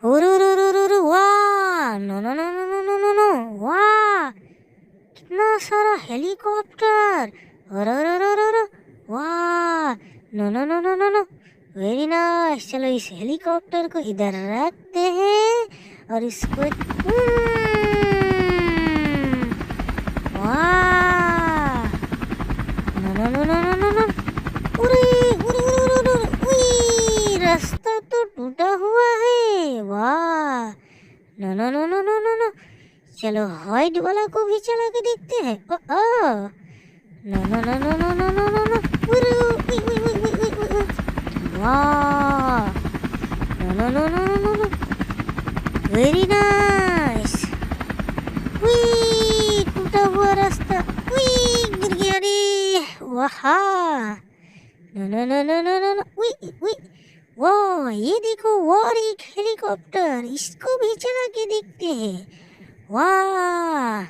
वाह, no no no no no no no no, वाह, कितना सारा हेलीकॉप्टर। वाह, no no no no no no, very nice. चलो इस हेलीकॉप्टर को इधर रखते हैं और इसको वाह, no no no no no no no, उरे उरे उरे उरे उरे, रास्ता तो टूटा हुआ है। वाह, no no no no no no no, चलो हाइट वाला को भी चला के देखते हैं। No no no no no no no no no, उरे उई उई उई उई उई उई, वाह, no no no no no no, very nice. उई, टूटा हुआ रास्ता, उई, गिर गया रे। वाह, no no no no no no no, उई उई, वाह, ये देखो और एक हेलीकॉप्टर, इसको भी चला के देखते हैं। वाह,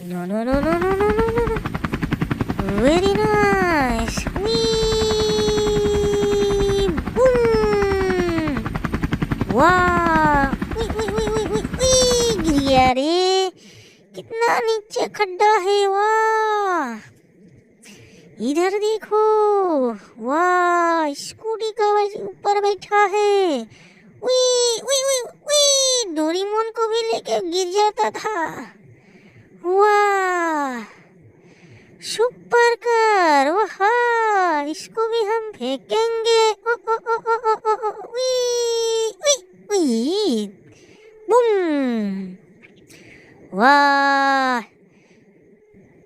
no no no no no no no no, very nice. Boom, वाह, उई उई उई उई उई उई, गिर गया रे, कितना नीचे खड्डा है। वाह, इधर देखो, वाह, स्कूटी का ऊपर बैठा है। उई उई उई उई, डोरेमोन को भी लेके गिर जाता था। वाह, सुपर कार, वाह, इसको भी हम फेंकेंगे। ओ ओ ओ ओ ओ ओ ओ, उई उई उई, बूम, वाह,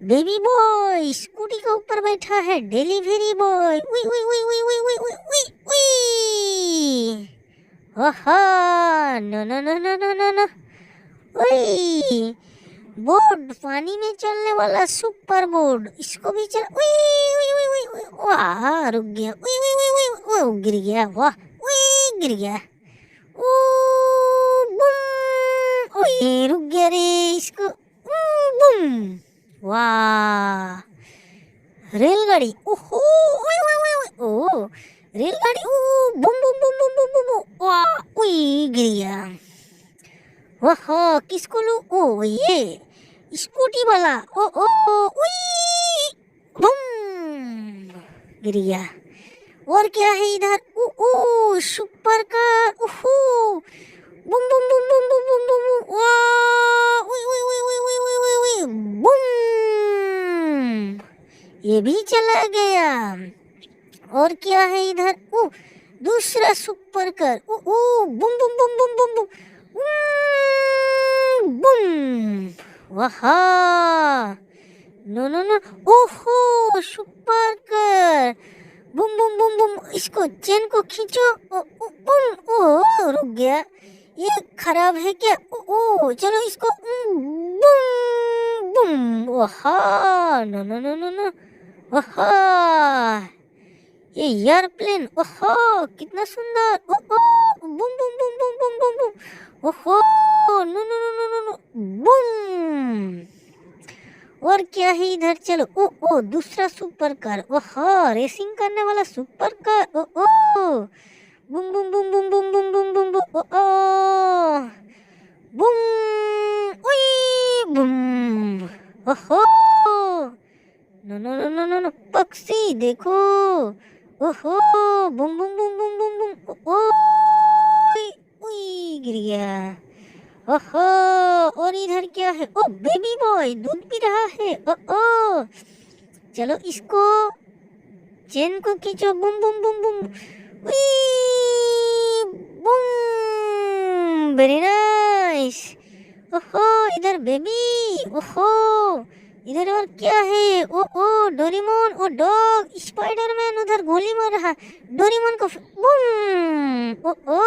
बेबी बॉय स्कूटी के ऊपर बैठा है। डिलीवरी बॉय, उई उई उई उई उई उई उई उई उई, ओहो, no no no no no no no, उई, बोट, पानी में चलने वाला सुपर बोट, इसको भी चल, उई उई उई उई उई, वाह, रुक गया, उई उई उई उई, ओ गिर गया, वाह, उई, गिर गया, ओ बूम, उई, रुक गया रे, इसको बूम, वाह, रेलगाड़ी, ओहो, ओए ओए ओए ओए, ओ रेलगाड़ी, ओ boom boom boom boom boom boom boom, वाह, उई, गिर गया। वाह, किसको लूं? ओ ये स्कूटी वाला, ओ ओ, उई, बूम, गिर गया। और क्या है इधर? ओ ओ, सुपर कार, ओहो, boom boom boom boom boom boom boom boom, वाह, उई उई उई उई उई उई उई उई, बूम, ये भी चला गया। और क्या है इधर? ओ, दूसरा सुपर कार, ओ ओ, boom boom boom boom boom boom, boom, वाह, नो नो नो, ओहो, super car, boom boom boom boom, इसको चेन को खींचो, ओ ओ, बूम, ओ रुक गया, ये खराब है क्या? ओ ओ, चलो इसको बूम बूम, वाह, no no no no no, वाह, ये एयरप्लेन, ओहो, कितना सुंदर, ओ ओ, boom boom boom boom boom boom boom, ओहो, no no no no no no, boom. और क्या है इधर? चलो, ओ ओ, दूसरा सुपर कार, ओहो, रेसिंग करने वाला सुपर कार, ओ ओ, boom boom boom boom boom boom boom boom boom, ओ ओ, बूम, उई, बूम, ओहो, no no no no no no, पक्षी देखो, ओहो, boom boom boom boom boom boom, ओ उई उई, गिर गया। ओहो, और इधर क्या है? ओ, बेबी बॉय दूध पी रहा है। ओ ओ, चलो इसको चेन को खींचो, बूम बूम बूम बूम, उई, बूम, वेरी नाइस। ओहो, इधर बेबी, ओहो, इधर और क्या है? ओ ओ, डोरेमोन, ओ डॉग, स्पाइडरमैन उधर गोली मार रहा, डोरेमोन को बूम, ओ ओ,